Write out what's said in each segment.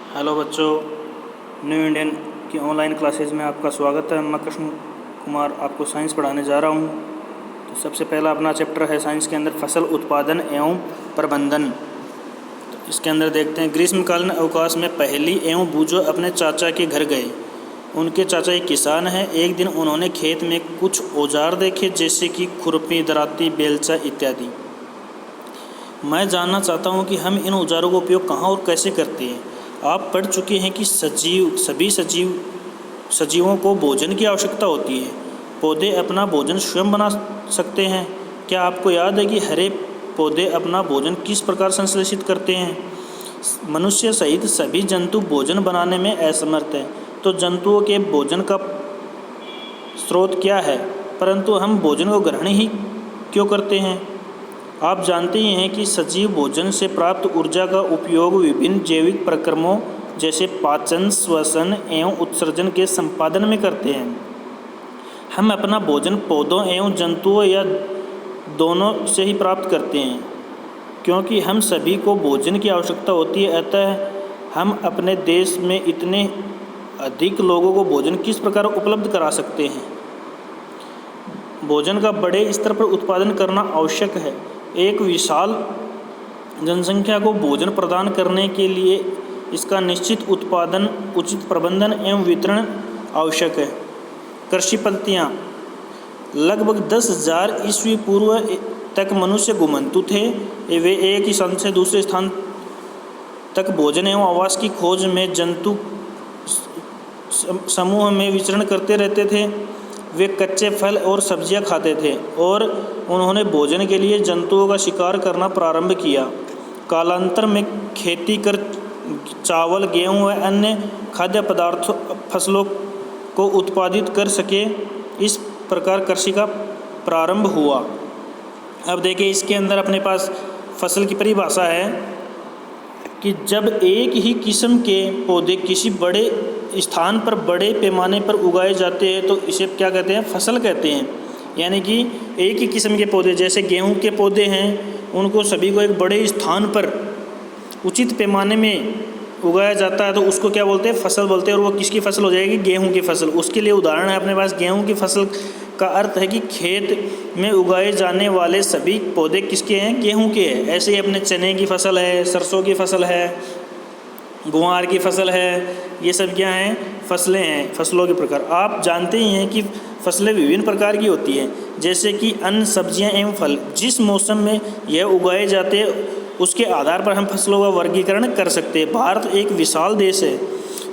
Hello बच्चों, new Indian की online classes में आपका स्वागत है। मैं कृष्ण कुमार आपको साइंस पढ़ाने जा रहा हूँ। तो सबसे पहला अपना चैप्टर है साइंस के अंदर फसल उत्पादन एवं प्रबंधन। तो इसके अंदर देखते हैं, ग्रीष्मकालीन अवकाश में पहेली एवं बूझो अपने चाचा के घर गए। उनके चाचा एक किसान हैं। एक दिन उन्होंने खेत में कुछ औजार देखे, जैसे कि खुरपी, दराती, बेलचा इत्यादि। मैं जानना चाहता हूँ कि हम इन औजारों का उपयोग कहाँ और कैसे करते हैं। आप पढ़ चुके हैं कि सभी सजीवों को भोजन की आवश्यकता होती है। पौधे अपना भोजन स्वयं बना सकते हैं। क्या आपको याद है कि हरे पौधे अपना भोजन किस प्रकार संश्लेषित करते हैं? मनुष्य सहित सभी जंतु भोजन बनाने में असमर्थ हैं। तो जंतुओं के भोजन का स्रोत क्या है, परंतु हम भोजन को ग्रहण ही क्यों करते हैं? आप जानते ही हैं कि सजीव भोजन से प्राप्त ऊर्जा का उपयोग विभिन्न जैविक प्रक्रमों जैसे पाचन, श्वसन एवं उत्सर्जन के संपादन में करते हैं। हम अपना भोजन पौधों एवं जंतुओं या दोनों से ही प्राप्त करते हैं, क्योंकि हम सभी को भोजन की आवश्यकता होती है। अतः हम अपने देश में इतने अधिक लोगों को भोजन किस प्रकार उपलब्ध करा सकते हैं? भोजन का बड़े स्तर पर उत्पादन करना आवश्यक है। एक विशाल जनसंख्या को भोजन प्रदान करने के लिए इसका निश्चित उत्पादन, उचित प्रबंधन एवं वितरण आवश्यक है। कृषि पद्धतियाँ। लगभग 10,000 ईस्वी पूर्व तक मनुष्य घुमंतु थे। वे एक ही स्थान से दूसरे स्थान तक भोजन एवं आवास की खोज में जंतु समूह में विचरण करते रहते थे। वे कच्चे फल और सब्जियां खाते थे और उन्होंने भोजन के लिए जंतुओं का शिकार करना प्रारंभ किया। कालांतर में खेती कर चावल, गेहूं व अन्य खाद्य पदार्थों फसलों को उत्पादित कर सके। इस प्रकार कृषि का प्रारंभ हुआ। अब देखिए, इसके अंदर अपने पास फसल की परिभाषा है कि जब एक ही किस्म के पौधे किसी बड़े स्थान पर बड़े पैमाने पर उगाए जाते हैं तो इसे क्या कहते हैं? फसल कहते हैं। यानी कि एक ही किस्म के पौधे, जैसे गेहूं के पौधे हैं, उनको सभी को एक बड़े स्थान पर उचित पैमाने में उगाया जाता है तो उसको क्या बोलते हैं? फसल बोलते हैं। और वो किसकी फसल हो जाएगी? गेहूं की फसल। उसके लिए उदाहरण है अपने पास गेहूं की फसल का अर्थ है कि खेत में उगाए जाने वाले सभी पौधे किसके हैं? गेहूं के हैं। ऐसे ही अपने चने की फसल है, सरसों की फसल है, गुआर की फसल है। ये सब क्या हैं? फसलें हैं, फसलों के प्रकार। आप जानते ही हैं कि फसलें विभिन्न प्रकार की होती हैं, जैसे कि अन्न, सब्जियां एवं फल। जिस मौसम में यह उगाए जाते हैं उसके आधार पर हम फसलों का वर्गीकरण कर सकते हैं। भारत एक विशाल देश है।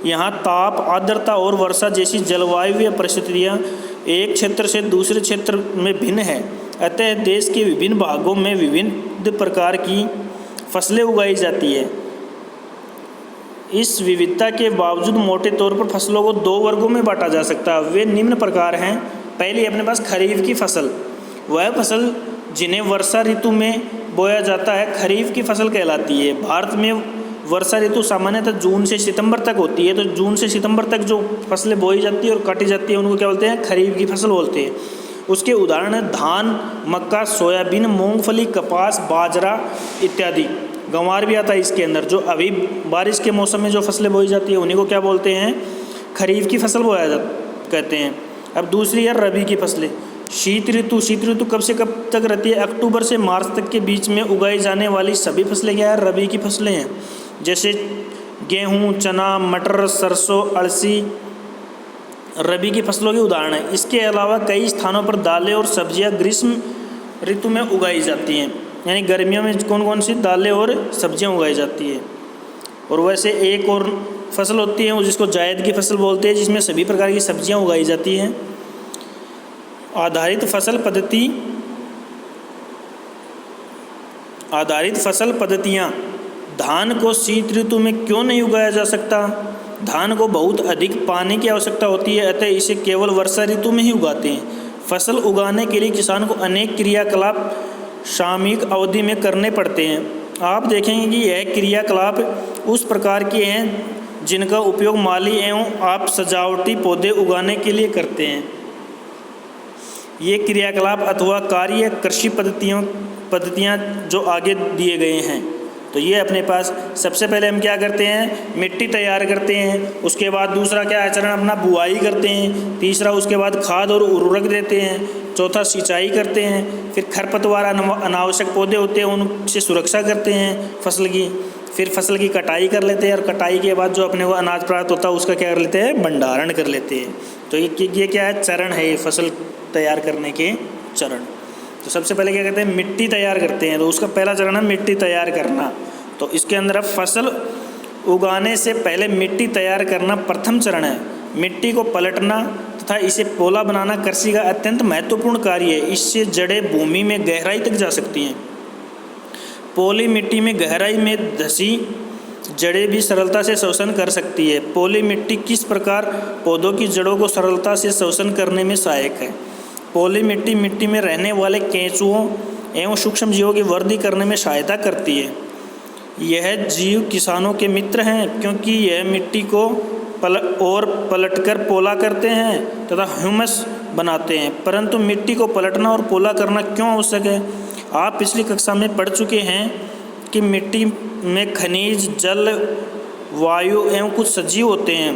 यहाँ ताप, आर्द्रता और वर्षा जैसी जलवायु परिस्थितियाँ एक क्षेत्र से दूसरे क्षेत्र में भिन्न है। अतः देश के विभिन्न भागों में विभिन्न प्रकार की फसलें उगाई जाती है। इस विविधता के बावजूद मोटे तौर पर फसलों को दो वर्गों में बांटा जा सकता है। वे निम्न प्रकार हैं। पहले अपने पास खरीफ की फसल। वह फसल जिन्हें वर्षा ऋतु में बोया जाता है खरीफ की फसल कहलाती है। भारत में वर्षा ऋतु सामान्यतः जून से सितंबर तक होती है। तो जून से सितंबर तक जो फसलें बोई जाती है और काटी जाती है उनको क्या बोलते हैं? खरीफ की फसल बोलते हैं। उसके उदाहरण हैं धान, मक्का, सोयाबीन, मूंगफली, कपास, बाजरा इत्यादि। गंवार भी आता है इसके अंदर। जो अभी बारिश के मौसम में जो फसलें बोई जाती है उन्हीं को क्या बोलते हैं? खरीफ की फसल कहते हैं। अब दूसरी है रबी की फसलें। शीत ऋतु कब से कब तक रहती है? अक्टूबर से मार्च तक के बीच में उगाई जाने वाली सभी फसलें क्या है? रबी की फसलें हैं। जैसे गेहूँ, चना, मटर, सरसों, अलसी रबी की फसलों के उदाहरण हैं। इसके अलावा कई स्थानों पर दालें और सब्जियां ग्रीष्म ऋतु में उगाई जाती हैं। यानी गर्मियों में कौन कौन सी दालें और सब्जियां उगाई जाती है। और वैसे एक और फसल होती है जिसको जायद की फसल बोलते हैं, जिसमें सभी प्रकार की सब्जियां उगाई जाती हैं। आधारित फसल पद्धतियाँ। धान को शीत ऋतु में क्यों नहीं उगाया जा सकता? धान को बहुत अधिक पानी की आवश्यकता होती है, अतः इसे केवल वर्षा ऋतु में ही उगाते हैं। फसल उगाने के लिए किसान को अनेक क्रियाकलाप सामयिक अवधि में करने पड़ते हैं। आप देखेंगे कि यह क्रियाकलाप उस प्रकार के हैं जिनका उपयोग माली एवं आप सजावटी पौधे उगाने के लिए करते हैं। ये क्रियाकलाप अथवा कार्य कृषि पद्धतियाँ जो आगे दिए गए हैं। तो ये अपने पास सबसे पहले हम क्या करते हैं, मिट्टी तैयार करते हैं। उसके बाद दूसरा क्या है चरण अपना, बुआई करते हैं। तीसरा उसके बाद खाद और उर्वरक देते हैं। चौथा सिंचाई करते हैं। फिर खरपतवार अनावश्यक पौधे होते हैं उनसे सुरक्षा करते हैं फसल की। फिर फसल की कटाई कर लेते हैं और कटाई के बाद जो अपने को अनाज प्राप्त होता है उसका क्या कर लेते हैं, भंडारण कर लेते हैं। तो ये क्या है, चरण है ये फसल तैयार करने के चरण। तो सबसे पहले क्या करते हैं, मिट्टी तैयार करते हैं। तो उसका पहला चरण है मिट्टी तैयार करना। तो इसके अंदर अब फसल उगाने से पहले मिट्टी तैयार करना प्रथम चरण है। मिट्टी को पलटना तथा इसे पोला बनाना कृषि का अत्यंत महत्वपूर्ण कार्य है। इससे जड़ें भूमि में गहराई तक जा सकती हैं। पोली मिट्टी में गहराई में धसी जड़ें भी सरलता से शोषण कर सकती है। पोली मिट्टी किस प्रकार पौधों की जड़ों को सरलता से शोषण करने में सहायक है। पोली मिट्टी मिट्टी में रहने वाले केंचुओं एवं सूक्ष्म जीवों की वृद्धि करने में सहायता करती है। यह जीव किसानों के मित्र हैं क्योंकि यह मिट्टी को पलटकर पोला करते हैं तथा ह्यूमस बनाते हैं। परंतु मिट्टी को पलटना और पोला करना क्यों आवश्यक है? आप पिछली कक्षा में पढ़ चुके हैं कि मिट्टी में खनिज, जल, वायु एवं कुछ सजीव होते हैं।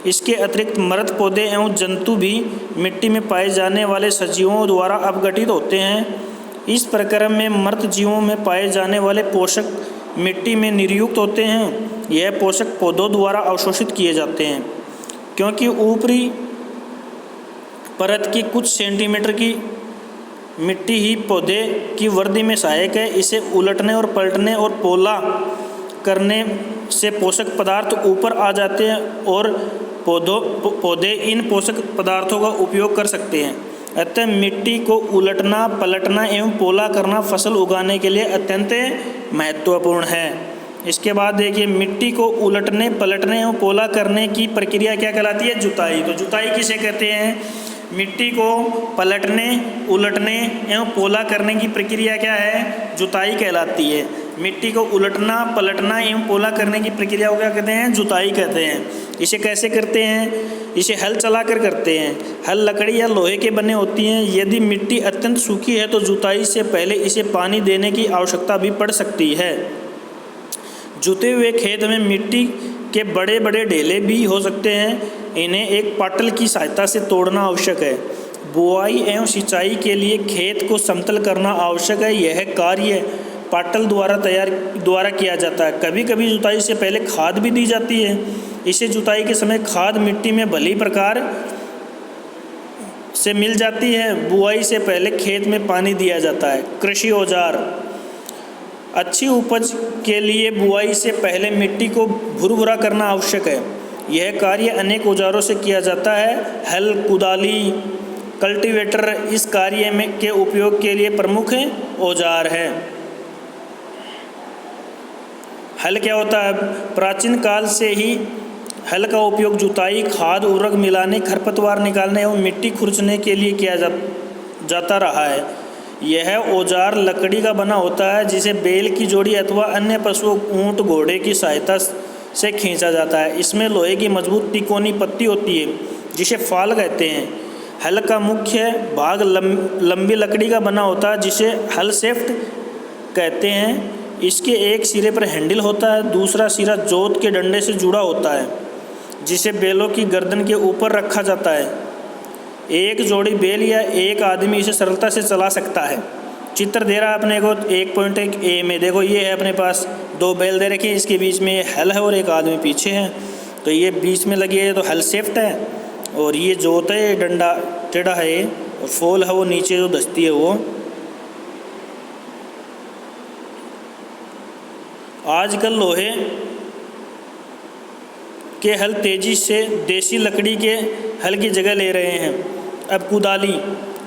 इसके अतिरिक्त मृत पौधे एवं जंतु भी मिट्टी में पाए जाने वाले सजीवों द्वारा अपघटित होते हैं। इस प्रक्रम में मृत जीवों में पाए जाने वाले पोषक मिट्टी में निर्युक्त होते हैं। यह पोषक पौधों द्वारा अवशोषित किए जाते हैं। क्योंकि ऊपरी परत की कुछ सेंटीमीटर की मिट्टी ही पौधे की वृद्धि में सहायक है। इसे उलटने और पलटने और पोला करने से पोषक पदार्थ ऊपर आ जाते हैं और पौधे इन पोषक पदार्थों का उपयोग कर सकते हैं। अतः मिट्टी को उलटना, पलटना एवं पोला करना फसल उगाने के लिए अत्यंत महत्वपूर्ण है। इसके बाद देखिए, मिट्टी को उलटने, पलटने एवं पोला करने की प्रक्रिया क्या कहलाती है? जुताई। तो जुताई किसे कहते हैं? मिट्टी को पलटने, उलटने एवं पोला करने की प्रक्रिया क्या है? जुताई कहलाती है। मिट्टी को उलटना, पलटना एवं पोला करने की प्रक्रिया को क्या कहते हैं? जुताई कहते हैं। इसे कैसे करते हैं? इसे हल चलाकर करते हैं। हल लकड़ी या लोहे के बने होती हैं। यदि मिट्टी अत्यंत सूखी है तो जुताई से पहले इसे पानी देने की आवश्यकता भी पड़ सकती है। जुते हुए खेत में मिट्टी के बड़े बड़े ढेले भी हो सकते हैं। इन्हें एक पाटल की सहायता से तोड़ना आवश्यक है। बुआई एवं सिंचाई के लिए खेत को समतल करना आवश्यक है। यह कार्य पाटल द्वारा किया जाता है। कभी कभी जुताई से पहले खाद भी दी जाती है। इसे जुताई के समय खाद मिट्टी में भली प्रकार से मिल जाती है। बुआई से पहले खेत में पानी दिया जाता है। कृषि औजार। अच्छी उपज के लिए बुआई से पहले मिट्टी को भुरभुरा करना आवश्यक है। यह कार्य अनेक औजारों से किया जाता है। हल, कुदाली, कल्टीवेटर इस कार्य में के उपयोग के लिए प्रमुख औजार है। हल क्या होता है? प्राचीन काल से ही हल का उपयोग जुताई, खाद, उर्वरक मिलाने, खरपतवार निकालने एवं मिट्टी खुरचने के लिए किया जाता रहा है। यह औजार लकड़ी का बना होता है जिसे बैल की जोड़ी अथवा अन्य पशुओं, ऊंट, घोड़े की सहायता से खींचा जाता है। इसमें लोहे की मजबूत तिकोनी पत्ती होती है जिसे फाल कहते हैं। हल का मुख्य भाग लंबी लकड़ी का बना होता है जिसे हल शेफ्ट कहते हैं। इसके एक सिरे पर हैंडल होता है। दूसरा सिरा जोत के डंडे से जुड़ा होता है जिसे बैलों की गर्दन के ऊपर रखा जाता है। एक जोड़ी बैल या एक आदमी इसे सरलता से चला सकता है। चित्र दे रहा है अपने को 1.1 ए में। देखो ये है अपने पास 2 बैल दे रखे, इसके बीच में हल है और एक आदमी पीछे है। तो ये बीच में लगी है तो हल शेफ्ट है और ये जोत है, डंडा टेढ़ा है और फोल है वो नीचे जो दस्ती है वो। आजकल लोहे के हल तेजी से देसी लकड़ी के हल की जगह ले रहे हैं। अब कुदाली,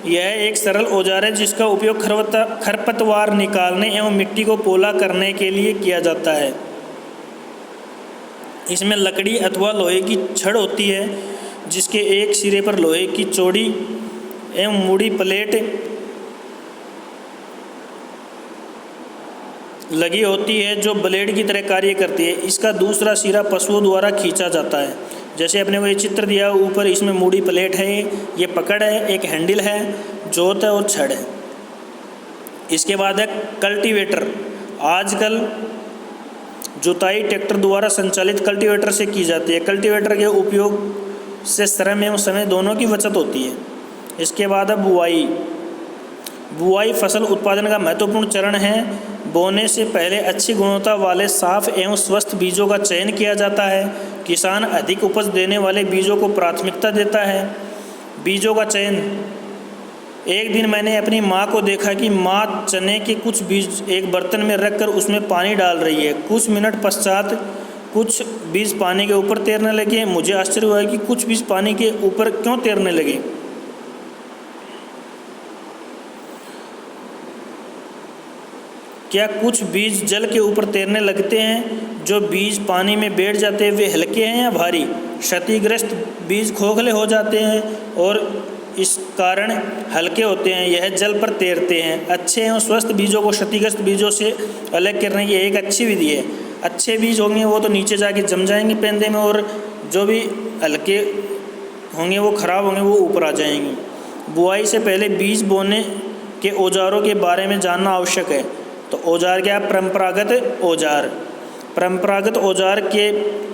यह एक सरल औजार है जिसका उपयोग खरपतवार निकालने एवं मिट्टी को पोला करने के लिए किया जाता है। इसमें लकड़ी अथवा लोहे की छड़ होती है जिसके एक सिरे पर लोहे की चौड़ी एवं मुड़ी प्लेट लगी होती है जो ब्लेड की तरह कार्य करती है। इसका दूसरा सिरा पशुओं द्वारा खींचा जाता है। जैसे अपने को ये चित्र दिया, ऊपर इसमें मूड़ी प्लेट है, ये पकड़ है, एक हैंडल है, जोत है और छड़ है। इसके बाद है कल्टीवेटर। आजकल जुताई ट्रैक्टर द्वारा संचालित कल्टीवेटर से की जाती है। कल्टीवेटर के उपयोग से श्रम एवं समय दोनों की बचत होती है। इसके बाद अब बुआई। बुआई फसल उत्पादन का महत्वपूर्ण चरण है। बोने से पहले अच्छी गुणवत्ता वाले साफ एवं स्वस्थ बीजों का चयन किया जाता है। किसान अधिक उपज देने वाले बीजों को प्राथमिकता देता है। बीजों का चयन। एक दिन मैंने अपनी माँ को देखा कि माँ चने के कुछ बीज एक बर्तन में रखकर उसमें पानी डाल रही है। कुछ मिनट पश्चात कुछ बीज पानी के ऊपर तैरने लगे। मुझे आश्चर्य हुआ कि कुछ बीज पानी के ऊपर क्यों तैरने लगे। क्या कुछ बीज जल के ऊपर तैरने लगते हैं? जो बीज पानी में बैठ जाते हैं वे हल्के हैं या भारी? क्षतिग्रस्त बीज खोखले हो जाते हैं और इस कारण हल्के होते हैं। यह जल पर तैरते हैं। अच्छे एवं स्वस्थ बीजों को क्षतिग्रस्त बीजों से अलग करने की एक अच्छी विधि है। अच्छे बीज होंगे वो तो नीचे जाके जम जाएंगे पेंदे में, और जो भी हल्के होंगे वो खराब होंगे, वो ऊपर आ जाएंगे। बुआई से पहले बीज बोने के औजारों के बारे में जानना आवश्यक है। तो औजार क्या है? परंपरागत औजार। परंपरागत औजार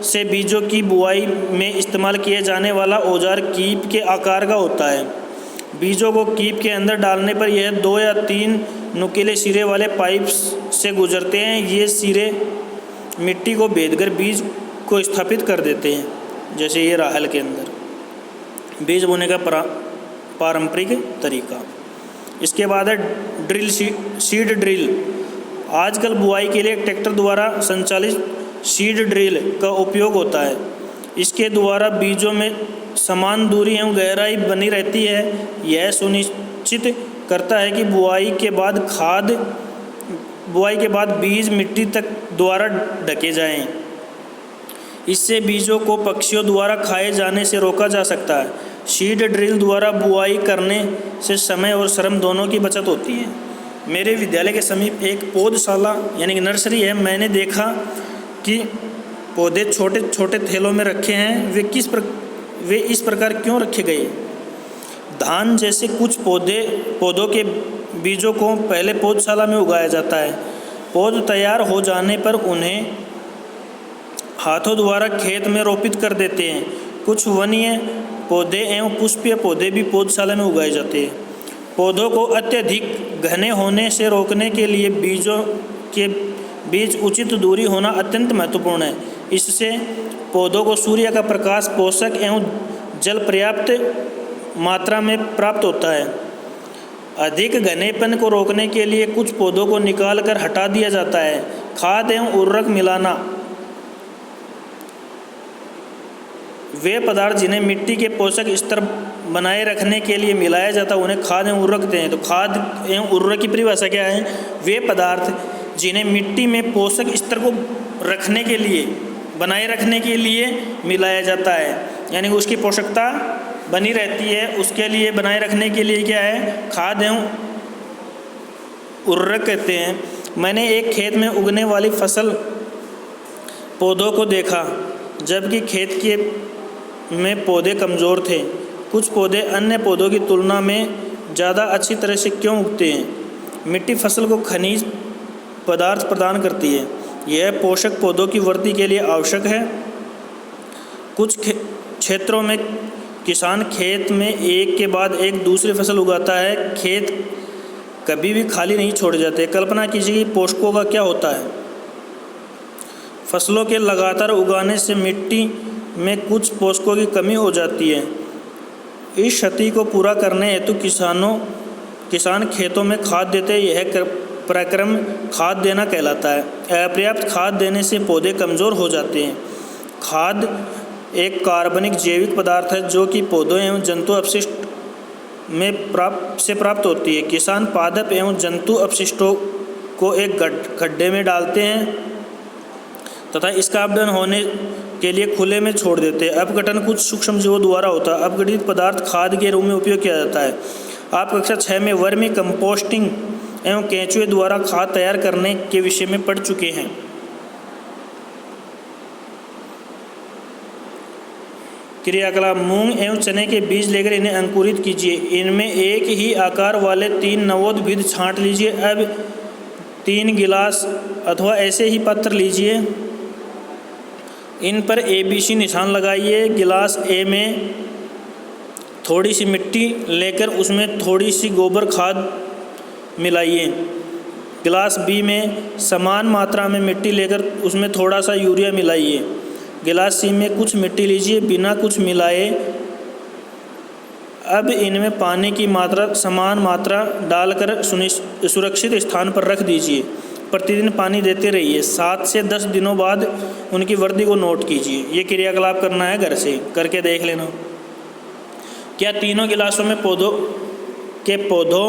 से बीजों की बुआई में इस्तेमाल किए जाने वाला औजार कीप के आकार का होता है। बीजों को कीप के अंदर डालने पर यह 2 या 3 नुकीले सिरे वाले पाइप से गुजरते हैं। ये सिरे मिट्टी को बेधकर बीज को स्थापित कर देते हैं। जैसे ये राहल के अंदर बीज बोने का पारंपरिक तरीका। इसके बाद है ड्रिल, सीड ड्रिल। आजकल बुआई के लिए ट्रैक्टर द्वारा संचालित सीड ड्रिल का उपयोग होता है। इसके द्वारा बीजों में समान दूरी एवं गहराई बनी रहती है। यह सुनिश्चित करता है कि बुआई के बाद बीज मिट्टी तक द्वारा ढके जाएं। इससे बीजों को पक्षियों द्वारा खाए जाने से रोका जा सकता है। सीड ड्रिल द्वारा बुआई करने से समय और श्रम दोनों की बचत होती है। मेरे विद्यालय के समीप एक पौधशाला यानी कि नर्सरी है। मैंने देखा कि पौधे छोटे छोटे थैलों में रखे हैं। वे इस प्रकार क्यों रखे गए? धान जैसे कुछ पौधों के बीजों को पहले पौधशाला में उगाया जाता है। पौध तैयार हो जाने पर उन्हें हाथों द्वारा खेत में रोपित कर देते हैं। कुछ वनीय पौधे एवं पुष्पीय पौधे भी पौधशाला में उगाए जाते हैं। पौधों को अत्यधिक घने होने से रोकने के लिए बीजों के बीच उचित दूरी होना अत्यंत महत्वपूर्ण है। इससे पौधों को सूर्य का प्रकाश, पोषक एवं जल पर्याप्त मात्रा में प्राप्त होता है। अधिक घनेपन को रोकने के लिए कुछ पौधों को निकाल कर हटा दिया जाता है। खाद एवं उर्वरक मिलाना। वे पदार्थ जिन्हें मिट्टी के पोषक स्तर बनाए रखने के लिए मिलाया जाता है उन्हें खाद एवं उर्वरक कहते हैं। तो खाद एवं उर्वरक की परिभाषा क्या है? वे पदार्थ जिन्हें मिट्टी में पोषक स्तर को रखने के लिए, बनाए रखने के लिए मिलाया जाता है, यानी उसकी पोषकता बनी रहती है, उसके लिए बनाए रखने के लिए क्या है? खाद एवं उर्वरक कहते हैं। मैंने एक खेत में उगने वाली फसल पौधों को देखा, जबकि खेत के में पौधे कमज़ोर थे। कुछ पौधे अन्य पौधों की तुलना में ज़्यादा अच्छी तरह से क्यों उगते हैं? मिट्टी फसल को खनिज पदार्थ प्रदान करती है। यह पोषक पौधों की वृद्धि के लिए आवश्यक है। कुछ क्षेत्रों में किसान खेत में एक के बाद एक दूसरी फसल उगाता है। खेत कभी भी खाली नहीं छोड़े जाते। कल्पना कीजिए कि पोषकों का क्या होता है। फसलों के लगातार उगाने से मिट्टी में कुछ पोषकों की कमी हो जाती है। इस क्षति को पूरा करने हेतु किसान खेतों में खाद देते हैं। यह प्रक्रम खाद देना कहलाता है। अपर्याप्त खाद देने से पौधे कमज़ोर हो जाते हैं। खाद एक कार्बनिक जैविक पदार्थ है जो कि पौधों एवं जंतु अपशिष्ट में प्राप्त होती है। किसान पादप एवं जंतु अपशिष्टों को एक गड्ढे में डालते हैं तथा इसका अपघटन होने के लिए खुले में छोड़ देते हैं। अपघटन कुछ सूक्ष्म जीवों द्वारा होता है। अपघटित पदार्थ खाद के रूप में उपयोग किया जाता है। आप कक्षा 6 में वर्मी कंपोस्टिंग एवं केंचुए द्वारा खाद तैयार करने के विषय में पढ़ चुके हैं। क्रियाकलाप। मूंग एवं चने के बीज लेकर इन्हें अंकुरित कीजिए। इनमें एक ही आकार वाले 3 नवोदित छांट लीजिए। अब 3 गिलास अथवा ऐसे ही पात्र लीजिए। इन पर ABC निशान लगाइए। गिलास ए में थोड़ी सी मिट्टी लेकर उसमें थोड़ी सी गोबर खाद मिलाइए। गिलास बी में समान मात्रा में मिट्टी लेकर उसमें थोड़ा सा यूरिया मिलाइए। गिलास सी में कुछ मिट्टी लीजिए बिना कुछ मिलाए। अब इनमें पानी की मात्रा समान मात्रा डालकर सुरक्षित स्थान पर रख दीजिए। प्रतिदिन पानी देते रहिए। 7 से 10 दिनों बाद उनकी वृद्धि को नोट कीजिए। ये क्रियाकलाप करना है, घर से करके देख लेना। क्या तीनों गिलासों में पौधों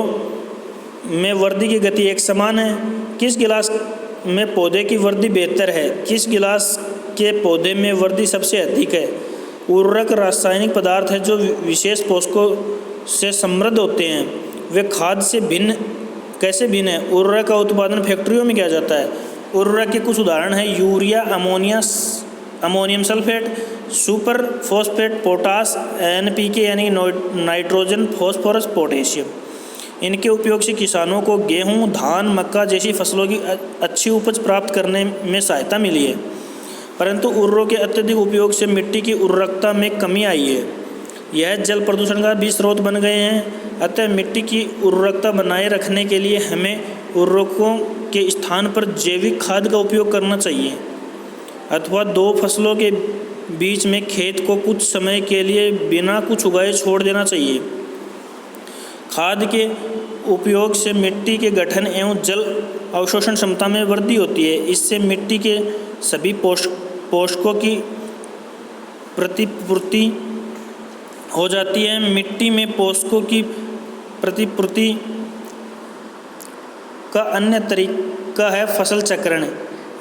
में वृद्धि की गति एक समान है? किस गिलास में पौधे की वृद्धि बेहतर है? किस गिलास के पौधे में वृद्धि सबसे अधिक है? उर्वरक रासायनिक पदार्थ है जो विशेष पोषकों से समृद्ध होते हैं। वे खाद से कैसे भिन्न है? उर्वरक का उत्पादन फैक्ट्रियों में किया जाता है। उर्वरक के कुछ उदाहरण हैं urea, ammonium sulphate, super phosphate, potash, NPK यानी नाइट्रोजन, फॉस्फोरस, पोटेशियम। इनके उपयोग से किसानों को गेहूं, धान, मक्का जैसी फसलों की अच्छी उपज प्राप्त करने में सहायता मिली है। परंतु उर्वरकों के अत्यधिक उपयोग से मिट्टी की उर्वरकता में कमी आई है। यह जल प्रदूषण का भी स्रोत बन गए हैं। अतः मिट्टी की उर्वरकता बनाए रखने के लिए हमें उर्वरकों के स्थान पर जैविक खाद का उपयोग करना चाहिए अथवा 2 फसलों के बीच में खेत को कुछ समय के लिए बिना कुछ उगाए छोड़ देना चाहिए। खाद के उपयोग से मिट्टी के गठन एवं जल अवशोषण क्षमता में वृद्धि होती है। इससे मिट्टी के सभी पोषकों की प्रतिपूर्ति हो जाती है। मिट्टी में पोषकों की प्रतिपूर्ति का अन्य तरीका है फसल चक्रण।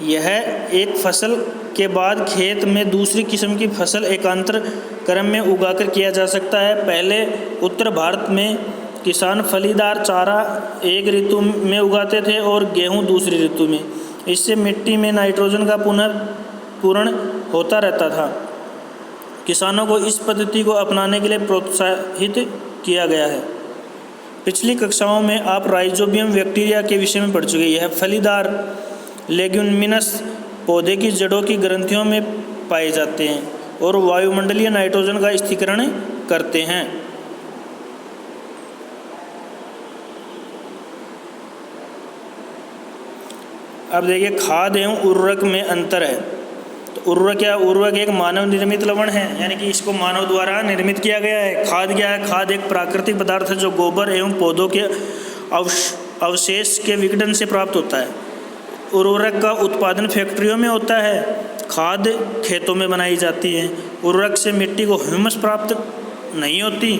यह एक फसल के बाद खेत में दूसरी किस्म की फसल एकांतर क्रम में उगाकर किया जा सकता है। पहले उत्तर भारत में किसान फलीदार चारा एक ऋतु में उगाते थे और गेहूं दूसरी ऋतु में। इससे मिट्टी में नाइट्रोजन का पुनर्पूरण होता रहता था। किसानों को इस पद्धति को अपनाने के लिए प्रोत्साहित किया गया है। पिछली कक्षाओं में आप राइजोबियम बैक्टीरिया के विषय में पढ़ चुके हैं। यह फलीदार लेग्यूमिनस पौधे की जड़ों की ग्रंथियों में पाए जाते हैं और वायुमंडलीय नाइट्रोजन का स्थिरीकरण करते हैं। अब देखिए खाद एवं उर्वरक में अंतर है। तो उर्वरक एक मानव निर्मित लवण है, यानी कि इसको मानव द्वारा निर्मित किया गया है। खाद क्या है? खाद एक प्राकृतिक पदार्थ है जो गोबर एवं पौधों के अवशेष के विघटन से प्राप्त होता है। उर्वरक का उत्पादन फैक्ट्रियों में होता है। खाद खेतों में बनाई जाती है। उर्वरक से मिट्टी को ह्यूमस प्राप्त नहीं होती।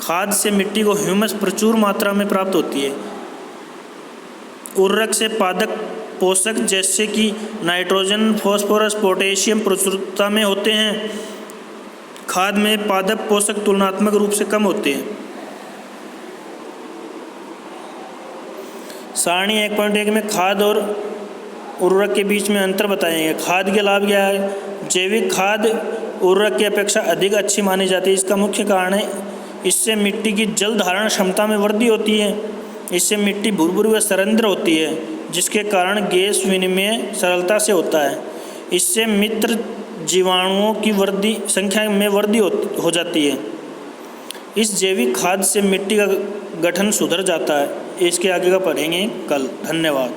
खाद से मिट्टी को ह्यूमस प्रचुर मात्रा में प्राप्त होती है। उर्वरक से पादप पोषक जैसे कि नाइट्रोजन, फॉस्फोरस, पोटेशियम प्रचुरता में होते हैं। खाद में पादप पोषक तुलनात्मक रूप से कम होते हैं। सारणी 1.1 में खाद और उर्वरक के बीच में अंतर बताएंगे। खाद के लाभ क्या है? जैविक खाद उर्वरक की अपेक्षा अधिक अच्छी मानी जाती है। इसका मुख्य कारण है इससे मिट्टी की जल धारण क्षमता में वृद्धि होती है। इससे मिट्टी भुरभुरी व सरंध्र होती है, जिसके कारण गैस विनिमय सरलता से होता है। इससे मित्र जीवाणुओं की संख्या में वृद्धि हो जाती है। इस जैविक खाद से मिट्टी का गठन सुधर जाता है। इसके आगे का पढ़ेंगे कल। धन्यवाद।